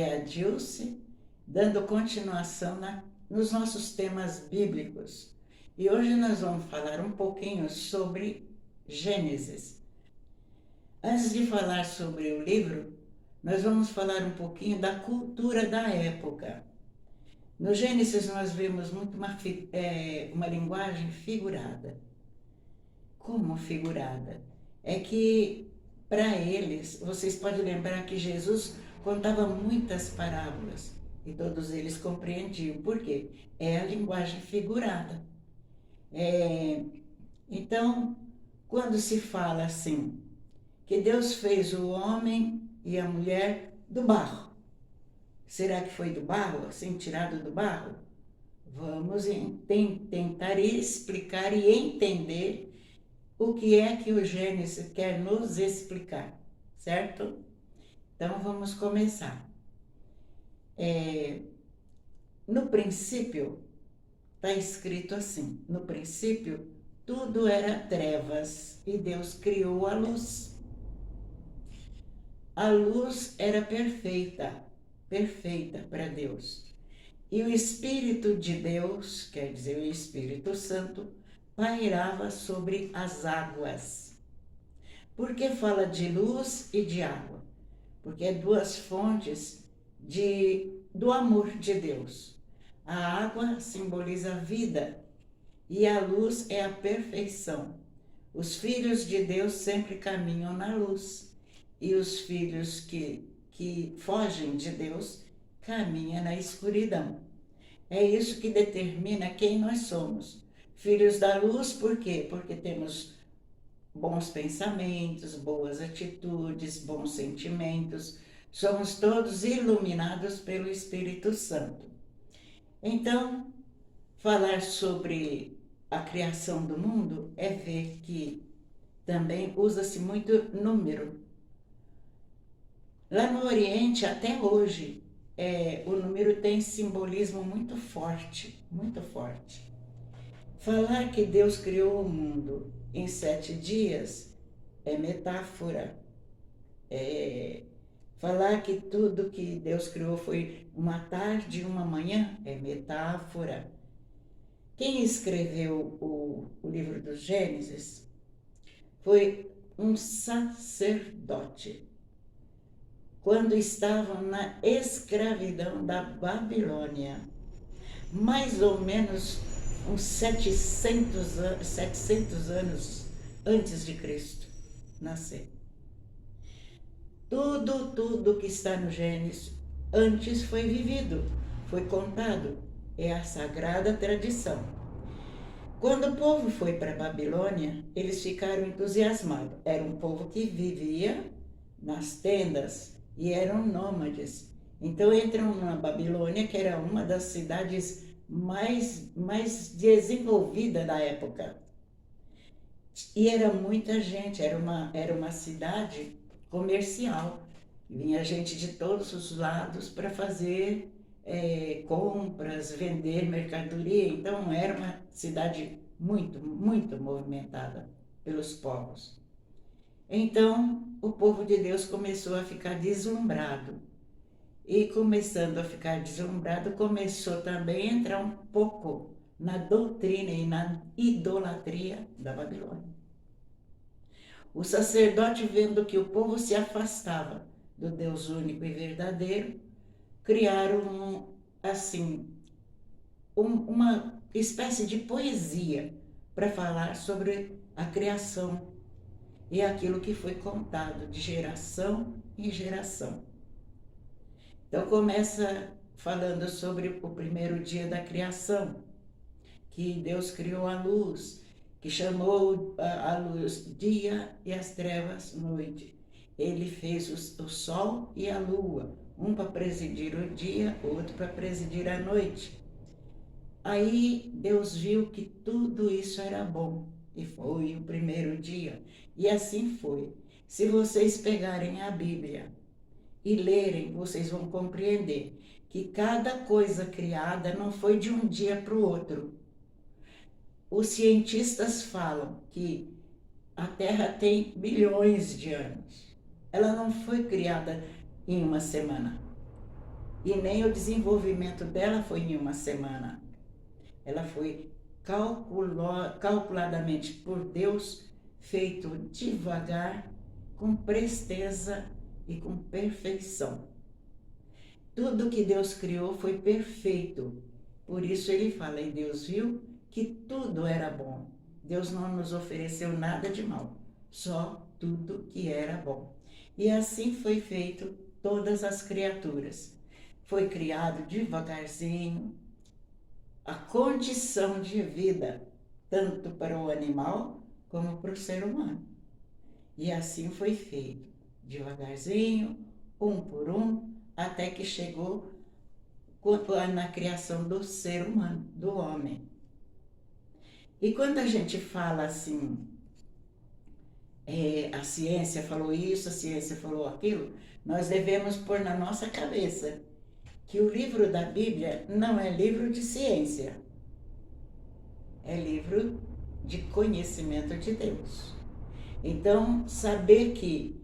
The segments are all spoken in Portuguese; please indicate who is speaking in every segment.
Speaker 1: Aqui é a Dilce, dando continuação nos nossos temas bíblicos. E hoje nós vamos falar um pouquinho sobre Gênesis. Antes de falar sobre o livro, nós vamos falar um pouquinho da cultura da época. No Gênesis nós vemos muito uma linguagem figurada. Como figurada? É que, para eles, vocês podem lembrar que Jesus contava muitas parábolas e todos eles compreendiam. Por quê? É a linguagem figurada. Então, quando se fala assim, que Deus fez o homem e a mulher do barro, será que foi do barro, assim, tirado do barro? Vamos tentar explicar e entender o que é que o Gênesis quer nos explicar, certo? Então vamos começar. No princípio, está escrito assim: no princípio tudo era trevas e Deus criou a luz. A luz era perfeita para Deus. E o Espírito de Deus, quer dizer, o Espírito Santo, pairava sobre as águas. Por que fala de luz e de água? Porque é duas fontes do amor de Deus. A água simboliza a vida e a luz é a perfeição. Os filhos de Deus sempre caminham na luz e os filhos que fogem de Deus caminham na escuridão. É isso que determina quem nós somos. Filhos da luz, por quê? Porque temos bons pensamentos, boas atitudes, bons sentimentos. Somos todos iluminados pelo Espírito Santo. Então, falar sobre a criação do mundo é ver que também usa-se muito número. Lá no Oriente, até hoje, o número tem simbolismo muito forte, muito forte. Falar que Deus criou o mundo em 7 dias é metáfora. Falar que tudo que Deus criou foi uma tarde e uma manhã é metáfora. Quem escreveu o livro do Gênesis foi um sacerdote, quando estavam na escravidão da Babilônia, mais ou menos uns 700 anos antes de Cristo nascer. Tudo que está no Gênesis antes foi vivido, foi contado, é a sagrada tradição. Quando o povo foi para a Babilônia, eles ficaram entusiasmados. Era um povo que vivia nas tendas e eram nômades. Então entram na Babilônia, que era uma das cidades mais desenvolvida da época. E era muita gente, era uma cidade comercial. Vinha gente de todos os lados para fazer compras, vender mercadoria. Então era uma cidade muito, muito movimentada pelos povos. Então o povo de Deus começou a ficar deslumbrado. E começando a ficar deslumbrado, começou também a entrar um pouco na doutrina e na idolatria da Babilônia. O sacerdote, vendo que o povo se afastava do Deus único e verdadeiro, criaram uma espécie de poesia para falar sobre a criação e aquilo que foi contado de geração em geração. Então começa falando sobre o primeiro dia da criação, que Deus criou a luz, que chamou a luz dia e as trevas noite. Ele fez o sol e a lua, um para presidir o dia, outro para presidir a noite. Aí Deus viu que tudo isso era bom, e foi o primeiro dia. E assim foi. Se vocês pegarem a Bíblia e lerem, vocês vão compreender que cada coisa criada não foi de um dia para o outro. Os cientistas falam que a Terra tem bilhões de anos. Ela não foi criada em uma semana. E nem o desenvolvimento dela foi em uma semana. Ela foi calculadamente por Deus, feito devagar, com presteza e com perfeição. Tudo que Deus criou foi perfeito. Por isso ele fala, e Deus viu que tudo era bom. Deus não nos ofereceu nada de mal, só tudo que era bom. E assim foi feito todas as criaturas. Foi criado devagarzinho a condição de vida, tanto para o animal como para o ser humano. E assim foi feito, devagarzinho, um por um, até que chegou na criação do ser humano, do homem. E quando a gente fala assim, a ciência falou isso, a ciência falou aquilo, nós devemos pôr na nossa cabeça que o livro da Bíblia não é livro de ciência, é livro de conhecimento de Deus. Então, saber que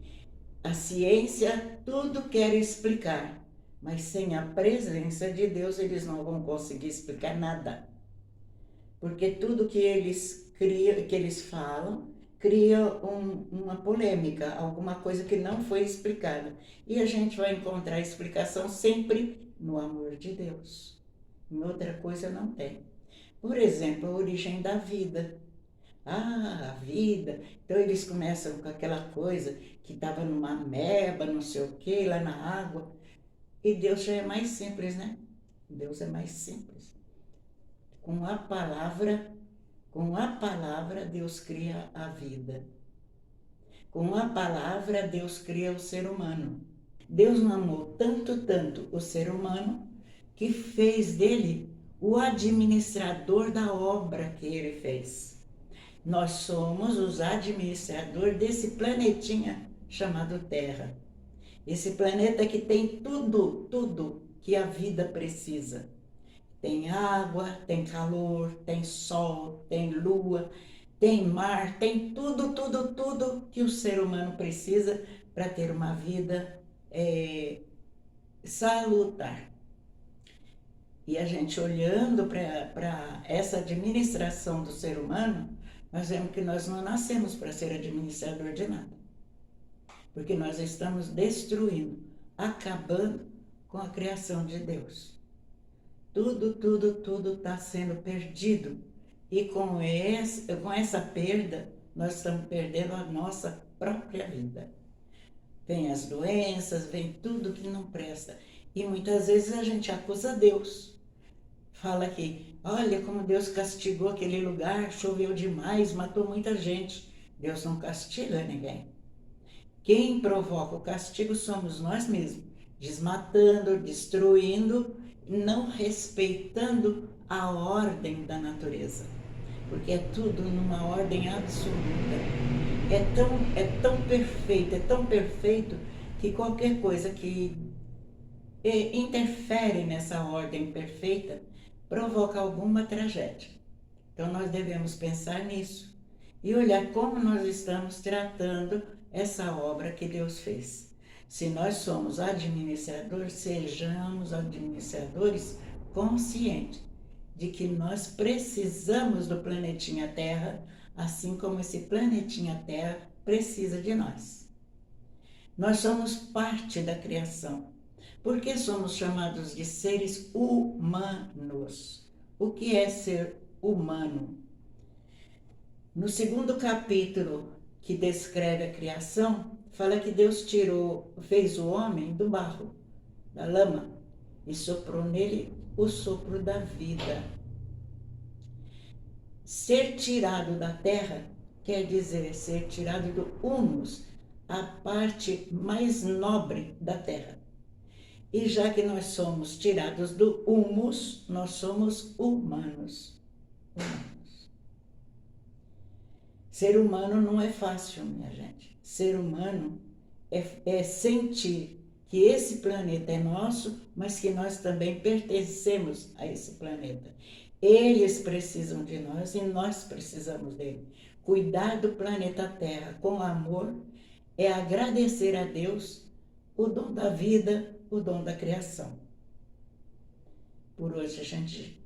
Speaker 1: a ciência tudo quer explicar, mas sem a presença de Deus eles não vão conseguir explicar nada. Porque tudo que eles criam, que eles falam, cria uma polêmica, alguma coisa que não foi explicada. E a gente vai encontrar a explicação sempre no amor de Deus. Em outra coisa não tem. Por exemplo, a origem da vida. Ah, a vida. Então eles começam com aquela coisa que estava numa ameba, não sei o que, lá na água. E Deus já é mais simples, né? Deus é mais simples. Com a palavra Deus cria a vida. Com a palavra Deus cria o ser humano. Deus não amou tanto o ser humano que fez dele o administrador da obra que ele fez. Nós somos os administradores desse planetinha chamado Terra. Esse planeta que tem tudo que a vida precisa. Tem água, tem calor, tem sol, tem lua, tem mar, tem tudo que o ser humano precisa para ter uma vida salutar. E a gente olhando para essa administração do ser humano, nós vemos que nós não nascemos para ser administrador de nada. Porque nós estamos destruindo, acabando com a criação de Deus. Tudo está sendo perdido. E com essa perda, nós estamos perdendo a nossa própria vida. Vem as doenças, vem tudo que não presta. E muitas vezes a gente acusa Deus. Fala que, olha como Deus castigou aquele lugar, choveu demais, matou muita gente. Deus não castiga ninguém. Quem provoca o castigo somos nós mesmos, desmatando, destruindo, não respeitando a ordem da natureza. Porque é tudo numa ordem absoluta. É tão perfeito, que qualquer coisa que interfere nessa ordem perfeita provoca alguma tragédia. Então nós devemos pensar nisso e olhar como nós estamos tratando essa obra que Deus fez. Se nós somos administradores, sejamos administradores conscientes de que nós precisamos do planetinha Terra, assim como esse planetinha Terra precisa de nós. Nós somos parte da criação. Por que somos chamados de seres humanos? O que é ser humano? No segundo capítulo que descreve a criação, fala que Deus fez o homem do barro, da lama, e soprou nele o sopro da vida. Ser tirado da terra quer dizer ser tirado do humus, a parte mais nobre da terra. E já que nós somos tirados do humus, nós somos humanos. Ser humano não é fácil, minha gente. Ser humano é sentir que esse planeta é nosso, mas que nós também pertencemos a esse planeta. Eles precisam de nós e nós precisamos dele. Cuidar do planeta Terra com amor é agradecer a Deus o dom da vida, o dom da criação. Por hoje a gente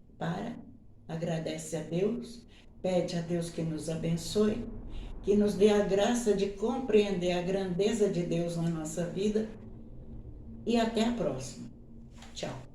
Speaker 1: agradece a Deus, pede a Deus que nos abençoe, que nos dê a graça de compreender a grandeza de Deus na nossa vida e até a próxima. Tchau.